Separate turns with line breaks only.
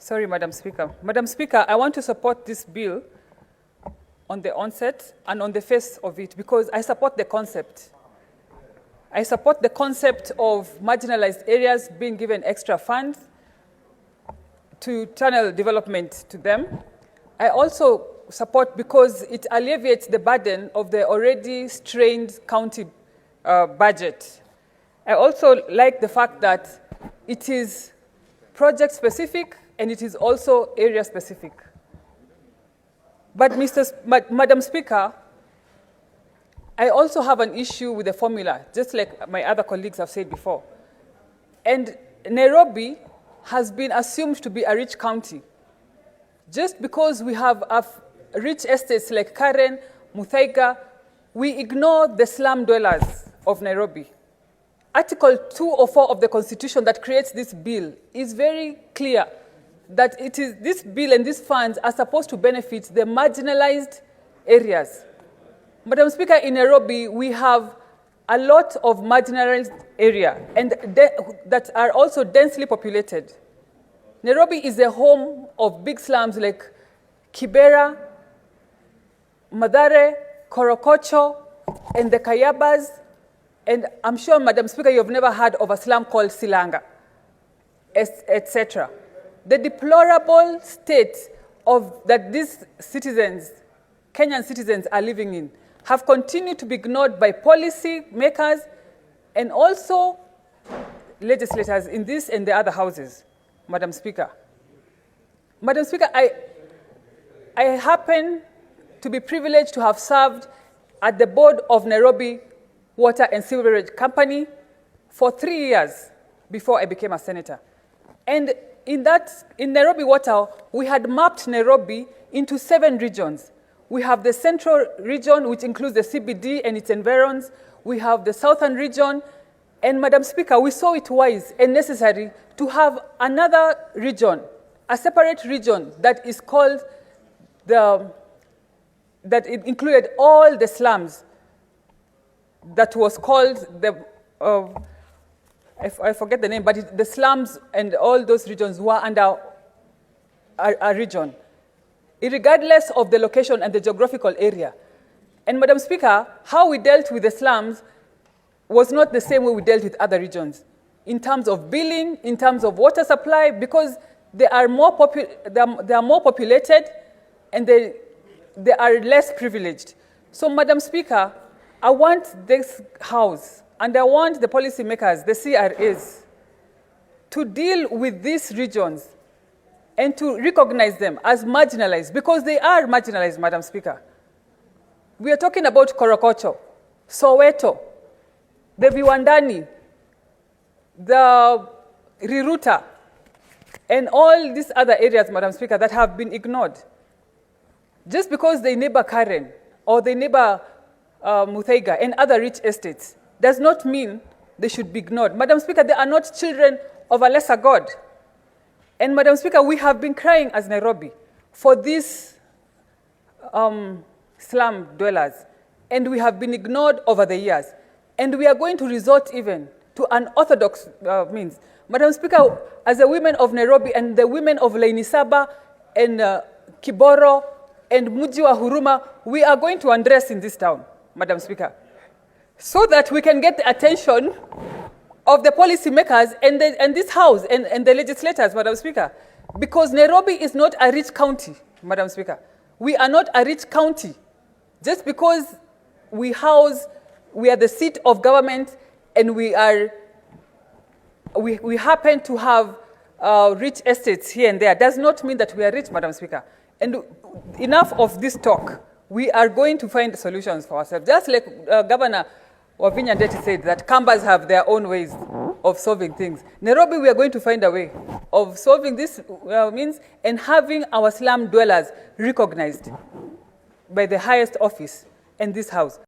Sorry, Madam Speaker. Madam Speaker, I want to support this bill on the onset and on the face of it because I support the concept. I support the concept of marginalized areas being given extra funds to channel development to them. I also support because it alleviates the burden of the already strained county budget. I also like the fact that it is project-specific and it is also area-specific. But Madam Speaker, I also have an issue with the formula, just like my other colleagues have said before. And Nairobi has been assumed to be a rich county. Just because we have rich estates like Karen, Muthaiga, we ignore the slum dwellers of Nairobi. Article 204 of the Constitution that creates this bill is very clear that it is this bill and these funds are supposed to benefit the marginalized areas. Madam Speaker, in Nairobi, we have a lot of marginalized areas and that are also densely populated. Nairobi is the home of big slums like Kibera, Mathare, Korokocho, and the Kayabas. And I'm sure, Madam Speaker, you've never heard of a slum called Silanga, etc. The deplorable state that these citizens, Kenyan citizens, are living in have continued to be ignored by policy makers and also legislators in this and the other houses, Madam Speaker. Madam Speaker, I happen to be privileged to have served at the board of Nairobi Water and Sewerage Company for 3 years before I became a senator. And in Nairobi Water, we had mapped Nairobi into 7 regions. We have the central region, which includes the CBD and its environs. We have the southern region. And Madam Speaker, we saw it wise and necessary to have another region, a separate region that is called that it included all the slums that was called I forget the name, but the slums and all those regions were under a region, regardless of the location and the geographical area. And Madam Speaker, how we dealt with the slums was not the same way we dealt with other regions, in terms of billing, in terms of water supply, because they are more populated and they are less privileged. So, Madam Speaker, I want this House and I want the policymakers, the CRAs, to deal with these regions and to recognize them as marginalized, because they are marginalized, Madam Speaker. We are talking about Korokocho, Soweto, the Viwandani, the Riruta, and all these other areas, Madam Speaker, that have been ignored. Just because they neighbor Karen or they neighbor Muthaiga and other rich estates does not mean they should be ignored. Madam Speaker, they are not children of a lesser God. And Madam Speaker, we have been crying as Nairobi for these slum dwellers, and we have been ignored over the years. And we are going to resort even to unorthodox means. Madam Speaker, as the women of Nairobi and the women of Lainisaba and Kiboro and Muji wa Huruma, we are going to undress in this town, Madam Speaker, so that we can get the attention of the policymakers and this House and the legislators, Madam Speaker, because Nairobi is not a rich county, Madam Speaker. We are not a rich county. Just because we are the seat of government and we happen to have rich estates here and there does not mean that we are rich, Madam Speaker. And enough of this talk. We are going to find solutions for ourselves. Just like Governor Wavinya Ndeti said that Kambas have their own ways of solving things. Nairobi, we are going to find a way of solving this means and having our slum dwellers recognized by the highest office in this House.